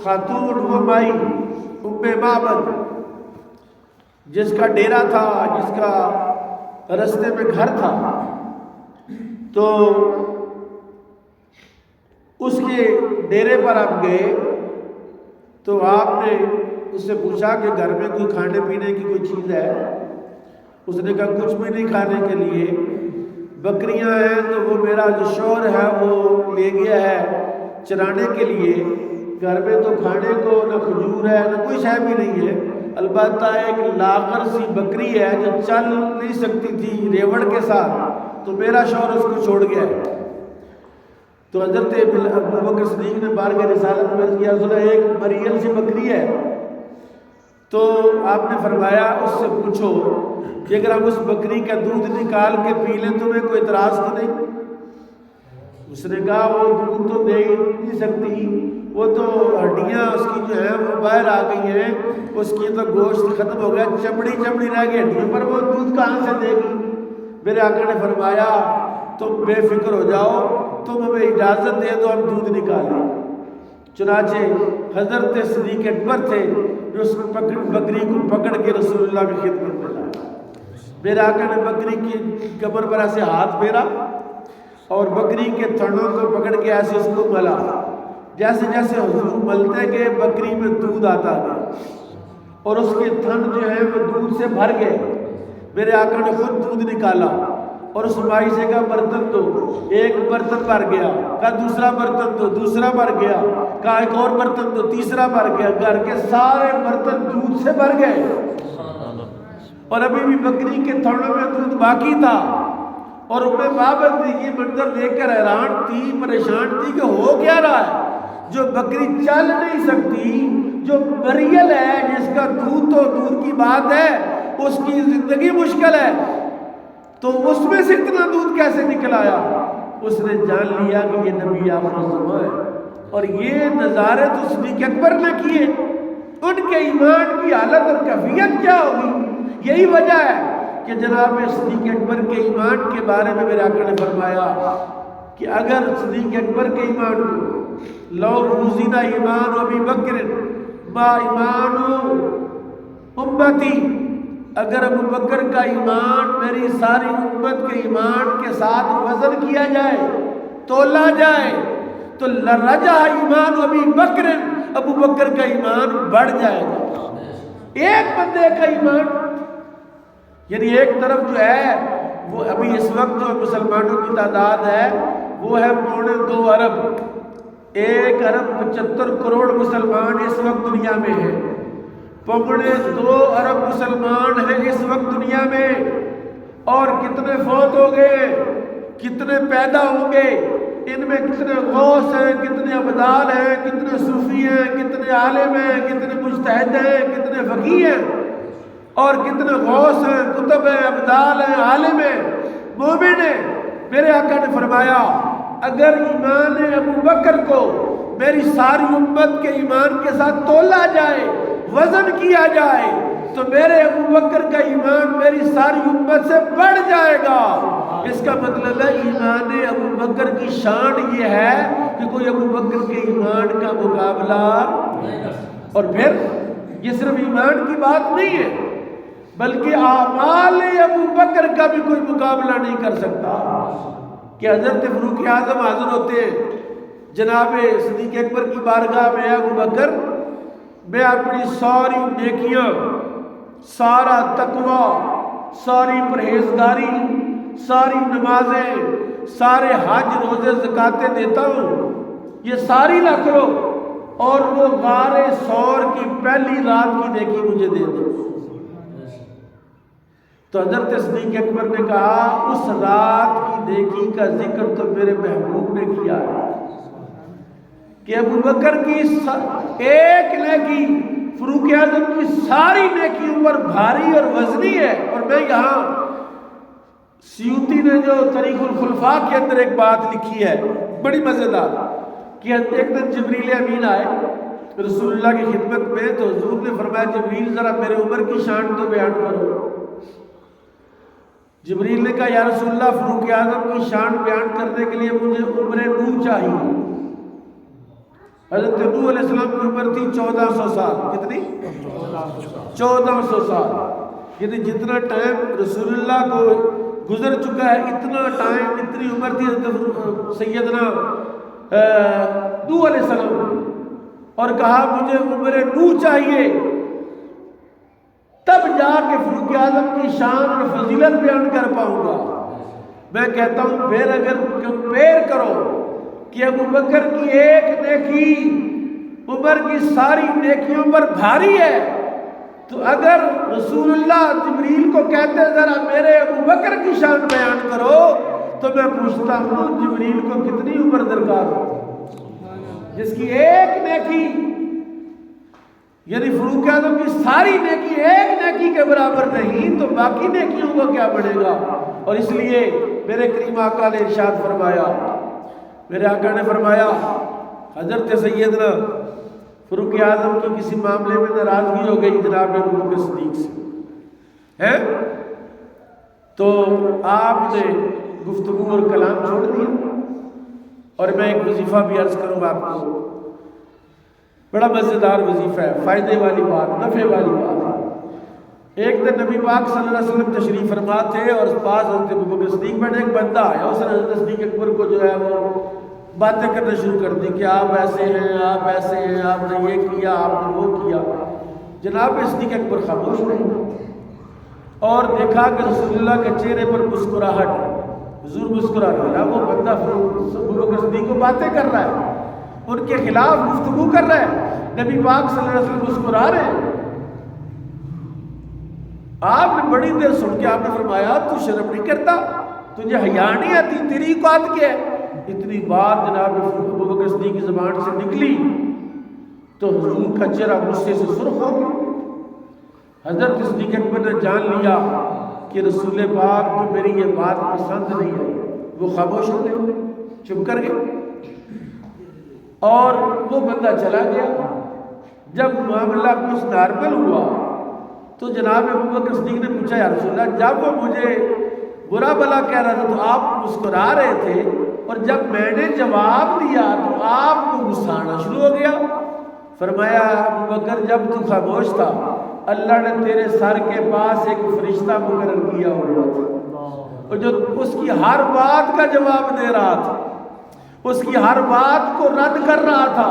خاتون وہ مائی معبد جس کا ڈیرا تھا، جس کا رستے میں گھر تھا، تو اس کے ڈیرے پر آپ گئے تو آپ نے اس سے پوچھا کہ گھر میں کوئی کھانے پینے کی کوئی چیز ہے؟ اس نے کہا کچھ بھی نہیں کھانے کے لیے، بکریاں ہیں تو وہ میرا جو شوہر ہے وہ لے گیا ہے چرانے کے لیے، گھر میں تو کھانے کو نہ کھجور ہے نہ کوئی شے بھی نہیں ہے، البتہ ایک لاغر سی بکری ہے جو چل نہیں سکتی تھی ریوڑ کے ساتھ، تو میرا شوہر اس کو چھوڑ گیا ہے۔ تو حضرت ابوبکر صدیق نے بارگاہ رسالت میں کیا، سنا ایک مریل سی بکری ہے، تو آپ نے فرمایا اس سے پوچھو کہ اگر ہم اس بکری کا دودھ نکال کے پی لیں تمہیں کوئی اعتراض تو نہیں؟ اس نے کہا وہ دودھ تو دے ہی نہیں سکتی، وہ تو ہڈیاں اس کی جو ہیں وہ باہر آ گئی ہیں، اس کی تو گوشت ختم ہو گیا، چمڑی چمڑی رہ گئی ہڈیوں پر، وہ دودھ کہاں سے دے گی؟ میرے آقا نے فرمایا تم بے فکر ہو جاؤ، تم ہمیں اجازت دے دو ہم دودھ نکالیں۔ چنانچہ حضرت صدیق اکبر تھے جو اس بکری کو پکڑ کے رسول اللہ کی خدمت میں لایا۔ میرے آقا نے بکری کی کمر پر ایسے ہاتھ پھیرا اور بکری کے تھنوں کو پکڑ کے ایسے اس کو ملا، جیسے جیسے حضور ملتے گئے بکری میں دودھ آتا گیا اور اس کے تھن جو ہیں وہ دودھ سے بھر گئے۔ میرے آقا نے خود دودھ نکالا اور اس مائی سے کہا برتن دو، ایک برتن بھر گیا، کہا دوسرا برتن دو، دوسرا بھر گیا، کہا ایک اور برتن دو، تیسرا بھر گیا، گھر کے سارے برتن دودھ سے بھر گئے اور ابھی بھی بکری کے تھنوں میں دودھ باقی تھا۔ اور بابت یہ منظر دیکھ کر حیران تھی، پریشان تھی کہ ہو کیا رہا ہے، جو بکری چل نہیں سکتی، جو مریل ہے، جس کا دودھ تو دور کی بات ہے، اس کی زندگی مشکل ہے، تو اس میں سے اتنا دودھ کیسے نکل آیا؟ اس نے جان لیا کہ یہ نبی آخر الزمان ہے، اور یہ نظارے تو صدیق اکبر نے کیے، ان کے ایمان کی حالت اور کیفیت کیا ہوگی؟ یہی وجہ ہے کہ جناب صدیق اکبر کے ایمان کے بارے میں میرے آقا نے فرمایا کہ اگر صدیق اکبر کے ایمان کو لو روزینہ ایمان ابی بکر با ایمان امتی، اگر ابو بکر کا ایمان میری ساری امت کے ایمان کے ساتھ وزن کیا جائے، تولا جائے، تو لرجہ ایمان ابی بکر، ابو بکر کا ایمان بڑھ جائے گا۔ ایک بندے کا ایمان، یعنی ایک طرف جو ہے وہ ابھی اس وقت جو مسلمانوں کی تعداد ہے وہ ہے 2.25 ارب، 1 ارب 75 کروڑ مسلمان اس وقت دنیا میں ہیں، 2.25 ارب مسلمان ہیں اس وقت دنیا میں، اور کتنے فوت ہو گئے، کتنے پیدا ہوں گے، ان میں کتنے غوث ہیں، کتنے ابدال ہیں، کتنے صوفی ہیں، کتنے عالم ہیں، کتنے مجتہد ہیں، کتنے فقیہ ہیں، اور کتنے غوث ہیں، کتب ہیں، ابدال ہیں، عالم ہیں، مومن ہیں۔ میرے آقا نے فرمایا اگر ایمان ابو بکر کو میری ساری امت کے ایمان کے ساتھ تولا جائے، وزن کیا جائے، تو میرے ابو بکر کا ایمان میری ساری امت سے بڑھ جائے گا۔ اس کا مطلب ہے ایمان ابو بکر کی شان یہ ہے کہ کوئی ابو بکر کے ایمان کا مقابلہ، اور پھر یہ صرف ایمان کی بات نہیں ہے بلکہ اعمال ابو بکر کا بھی کوئی مقابلہ نہیں کر سکتا۔ کہ حضرت فاروق اعظم حاضر ہوتے ہیں جناب صدیق اکبر کی بارگاہ میں، ابو بکر میں اپنی ساری نیکیاں، سارا تقوی، ساری پرہیزگاری، ساری نمازیں، سارے حج روزے زکاتیں دیتا ہوں، یہ ساری رکھ لو، اور وہ غار ثور کی پہلی رات کی نیکی مجھے دے دو۔ تو حضرت صدیق اکبر نے کہا اس رات کی نیکی کا ذکر تو میرے محبوب نے کیا ہے کہ ابو بکر کی ایک نیکی فاروق اعظم کی ساری نیکیوں پر بھاری اور وزنی ہے۔ اور میں یہاں سیوطی نے جو طریق الخلفاء کے اندر ایک بات لکھی ہے بڑی مزیدار، کہ ایک دن جبریل امین آئے رسول اللہ کی خدمت میں، تو حضور نے فرمایا جبریل ذرا میرے عمر کی شان تو بیان کرو۔ جبریل نے کہا یا رسول اللہ فاروق اعظم کی شان بیان کرنے کے لیے مجھے عمر نو چاہیے۔ حضرت نوح علیہ السلام کی عمر تھی 1400 سال. کتنی؟ 1400 سال. یعنی جتنا ٹائم رسول اللہ کو گزر چکا ہے اتنا ٹائم اتنی عمر تھی حضرت سیدنا نوح علیہ السلام. اور کہا مجھے عمر نوح چاہیے تب جا کے فاروق اعظم کی شان اور فضیلت بیان کر پاؤں گا. میں کہتا ہوں پھر اگر کمپیئر کرو کہ ابو بکر کی ایک نیکی عمر کی ساری نیکیوں پر بھاری ہے، تو اگر رسول اللہ جبریل کو کہتے ذرا میرے ابو بکر کی شان بیان کرو تو میں پوچھتا ہوں جبریل کو کتنی عمر درکار ہو، جس کی ایک نیکی یعنی فاروق اعظم کی ساری نیکی ایک نیکی کے برابر نہیں تو باقی نیکیوں کو کیا بڑھے گا. اور اس لیے میرے کریم آقا نے ارشاد فرمایا، میرے آقا نے فرمایا حضرت سیدنا فاروق اعظم کی کسی معاملے میں ناراضگی ہو گئی جناب ابو بکر صدیق سے ہے تو آپ نے گفتگو اور کلام چھوڑ دیا. اور میں ایک وظیفہ بھی عرض کروں گا آپ کو، بڑا مزیدار وظیفہ ہے، فائدے والی بات، نفع والی بات. ایک دن نبی پاک صلی اللہ علیہ وسلم تشریف فرما تھے اور اس پاس حضرت ابو بکر صدیق بیٹھے. ایک بندہ آیا، اس نے حضرت صدیق اکبر کو جو ہے وہ باتیں کرنا شروع کر دی کہ آپ ایسے ہیں، آپ ایسے ہیں، آپ نے یہ کیا، آپ نے وہ کیا. جناب صدیق اکبر خاموش رہے اور دیکھا کہ رسول اللہ کے چہرے پر مسکراہٹ ہے، حضور مسکرا رہا ہے. وہ بندہ ابو بکر صدیق کو باتیں کر رہا ہے، ان کے خلاف گفتگو کر رہا ہے. نبی پاک صلی اللہ علیہ وسلم مسکرا رہے ہیں. آپ نے بڑی دیر سن کے آپ نے فرمایا تو شرم نہیں کرتا، تجھے حیا نہیں آتی، تیری اوقات کیا ہے؟ اتنی بات جناب ابو بکر صدیق کی زبان سے نکلی تو حضور کا چہرہ غصے سے سرخ ہو گیا. حضرت صدیق اکبر نے جان لیا کہ رسول پاک کو میری یہ بات پسند نہیں ہے. وہ خاموش ہو گئے، چپ کر گئے اور وہ بندہ چلا گیا. جب معاملہ کچھ نارمل ہوا تو جناب ابو بکر صدیق نے پوچھا یا رسول اللہ، جب وہ مجھے برا بلا کہہ رہا تھا تو آپ مسکرا رہے تھے اور جب میں نے جواب دیا تو آپ کو غصہ آنا شروع ہو گیا. فرمایا ابو بکر جب تو خاموش تھا اللہ نے تیرے سر کے پاس ایک فرشتہ مقرر کیا ہوا تھا اور جو اس کی ہر بات کا جواب دے رہا تھا، اس کی ہر بات کو رد کر رہا تھا.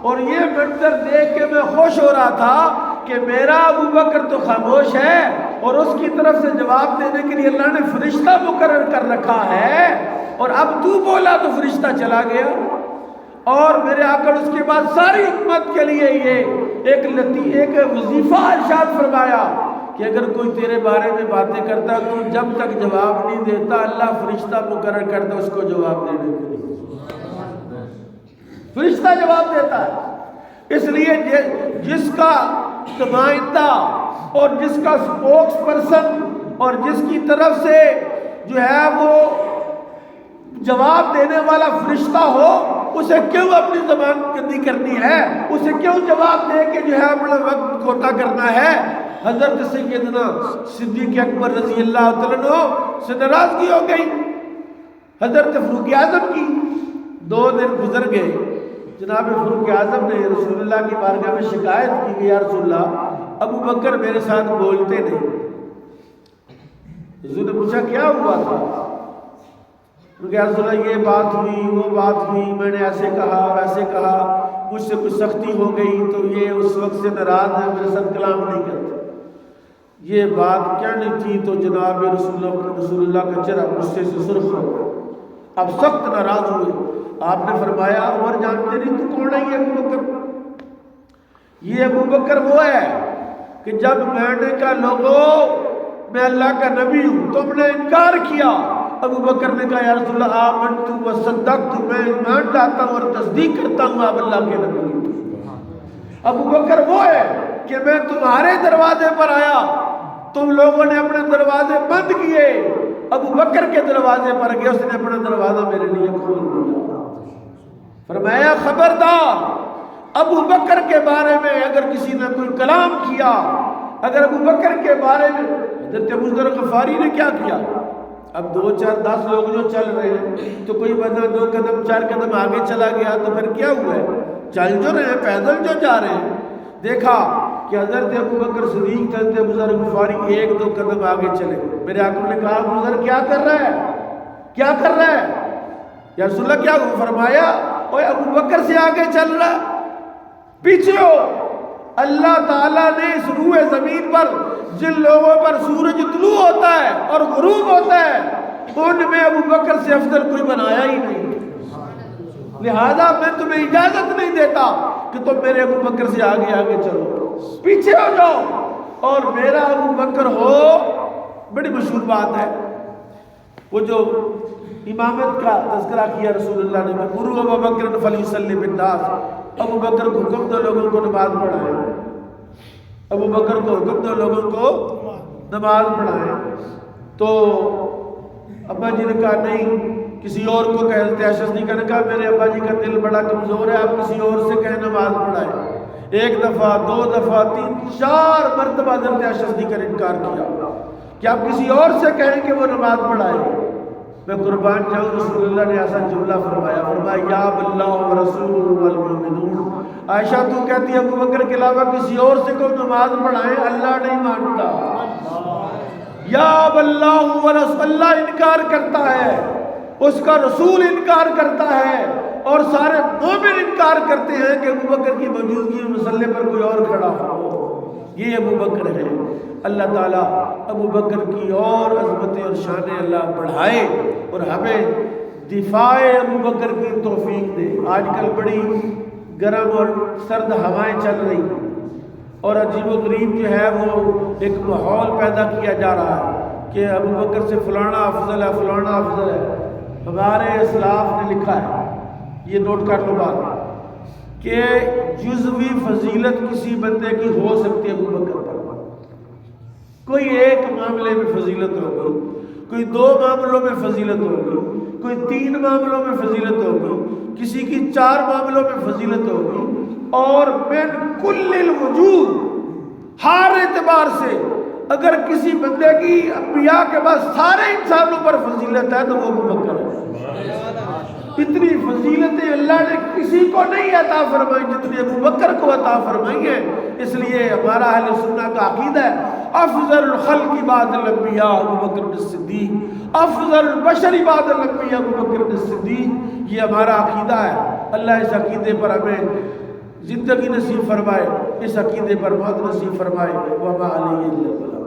اور یہ منظر دیکھ کے میں خوش ہو رہا تھا کہ میرا ابو بکر تو خاموش ہے اور اس کی طرف سے جواب دینے کے لیے اللہ نے فرشتہ مقرر کر رکھا ہے اور اب تو بولا تو فرشتہ چلا گیا. اور میرے آقا اس کے بعد ساری امت کے لیے یہ ایک وظیفہ ارشاد فرمایا کہ اگر کوئی تیرے بارے میں باتیں کرتا تو جب تک جواب نہیں دیتا اللہ فرشتہ مقرر کرتا اس کو جواب دینے کے لیے. فرشتہ جواب دیتا ہے. اس لیے جس کا نمائندہ اور جس کا سپوکس پرسن اور جس کی طرف سے جو ہے وہ جواب دینے والا فرشتہ ہو اسے کیوں اپنی زبان گندی کرنی ہے، اسے کیوں جواب دے کے جو ہے اپنا وقت کھوٹا کرنا ہے. حضرت سیدنا صدیق اکبر رضی اللہ تعالیٰ عنہ سے ناراضگی ہو گئی حضرت فاروق اعظم کی. 2 دن گزر گئے، جناب فاروق اعظم نے رسول اللہ کی بارگاہ میں شکایت کی کہ یا رسول اللہ ابو بکر میرے ساتھ بولتے نہیں. حضور نے پوچھا کیا ہوا تھا؟ یا رسول اللہ یہ بات ہوئی، وہ بات ہوئی، میں نے ایسے کہا ویسے کہا، مجھ سے کچھ سختی ہو گئی تو یہ اس وقت سے ناراض ہے، میرے ساتھ کلام نہیں کرتے. یہ بات کہنی تھی تو جناب رسول اللہ کا چہرہ غصے سے سرخ ہو گیا، اب سخت ناراض ہوئے. آپ نے فرمایا عمر جانتے نہیں تو کون ہے یہ ابو بکر؟ یہ ابو بکر وہ ہے کہ جب میں نے کہا لوگوں میں اللہ کا نبی ہوں تم نے انکار کیا. ابو بکر نے کہا یا رسول اللہ آمنت و صدقت، میں ایمان لاتا ہوں اور تصدیق کرتا ہوں آپ اللہ کے نبی ہیں. ابو بکر وہ ہے کہ میں تمہارے دروازے پر آیا، تم لوگوں نے اپنے دروازے بند کیے، ابو بکر کے دروازے پر گیا، اس نے اپنا دروازہ میرے لیے کھول دیا. فرمایا خبردار ابو بکر کے بارے میں اگر کسی نے کوئی کلام کیا، اگر ابو بکر کے بارے میں حضرت ابو ذر غفاری نے کیا کیا؟ اب 2 4 10 لوگ جو چل رہے ہیں تو کوئی بندہ 2 قدم 4 قدم آگے چلا گیا تو پھر کیا ہوا ہے؟ چل جو رہے ہیں، پیدل جو جا رہے ہیں، دیکھا کہ حضرت ابو بکر صدیق حضرت ابو ذر غفاری ایک دو قدم آگے چلے گئے۔ میرے آقا نے کہا ابو ذر کیا کر رہا ہے، کیا کر رہا ہے یا رسول اللہ؟ کیا فرمایا اوے ابو بکر سے آگے چل رہا، پیچھے ہو۔ اللہ تعالیٰ نے اس روح زمین پر جن لوگوں پر سورج طلوع ہوتا ہے اور غروب ہوتا ہے، ان میں ابو بکر سے افضل کوئی بنایا ہی نہیں، لہذا میں تمہیں اجازت نہیں دیتا کہ تم میرے ابو بکر سے آگے آگے چلو، پیچھے ہو جاؤ اور میرا ابو بکر ہو۔ بڑی مشہور بات ہے، وہ جو امامت کا تذکرہ کیا رسول اللہ نے، مروا ابا بکر فلیصلی بالناس، ابو بکر کو حکم دو لوگوں کو نماز پڑھائیں، ابو بکر کو حکم دو لوگوں کو نماز پڑھائیں۔ تو ابا جی نے کہا نہیں، کسی اور کو کہہ دیتے۔ اشعثی نے کہا میرے ابا جی کا دل بڑا کمزور ہے، آپ کسی اور سے کہیں نماز پڑھائیں۔ ایک دفعہ، دو دفعہ، تین، چار مرتبہ حضرت اشعثی کا انکار کیا کہ آپ کسی اور سے کہیں کہ وہ نماز پڑھائے۔ میں قربان جاؤں، رسول اللہ نے ایسا جملہ فرمایا یا باللہ ورسولہ والمؤمنون، عائشہ تو کہتی ہے ابو بکر کے علاوہ کسی اور سے کوئی نماز پڑھائیں، اللہ نہیں مانتا۔ یا باللہ ورسولہ، اللہ انکار کرتا ہے، اس کا رسول انکار کرتا ہے، اور سارے مومن انکار کرتے ہیں کہ ابو بکر کی موجودگی میں مصلی پر کوئی اور کھڑا ہو۔ یہ ابو بکر ہے۔ اللہ تعالیٰ ابو بکر کی اور عظمت اور شان اللہ بڑھائے اور ہمیں دفاع ابو بکر کی توفیق دے۔ آج کل بڑی گرم اور سرد ہوائیں چل رہی ہیں اور عجیب و غریب جو ہے وہ ایک ماحول پیدا کیا جا رہا ہے کہ ابو بکر سے فلانا افضل ہے، فلانا افضل ہے۔ ہمارے اسلاف نے لکھا ہے، یہ نوٹ کر لو بات، کہ جزوی فضیلت کسی بندے کی ہو سکتی ہے ابو بکر پر۔ کوئی ایک معاملے میں فضیلت ہوگی، کوئی دو معاملوں میں فضیلت ہوگی، کوئی تین معاملوں میں فضیلت ہوگی، کسی کی چار معاملوں میں فضیلت ہوگی، اور من کل الوجوہ، ہر اعتبار سے اگر کسی بندے کی انبیاء کے بعد سارے انسانوں پر فضیلت ہے تو وہ ابو بکر ہے۔ اتنی فضیلتیں اللہ نے کسی کو نہیں عطا فرمائی جتنی ابو بکر کو عطا فرمائی ہے۔ اس لیے ہمارا اہل سنت کا عقیدہ ہے افضل الخلق بعد الانبیاء ابو بکر الصدیق، افضل البشر بعد الانبیاء ابو بکر الصدیق، یہ ہمارا عقیدہ ہے۔ اللہ اس عقیدے پر ہمیں زندگی نصیب فرمائے، اس عقیدے پر موت نصیب فرمائے۔ وما علیہ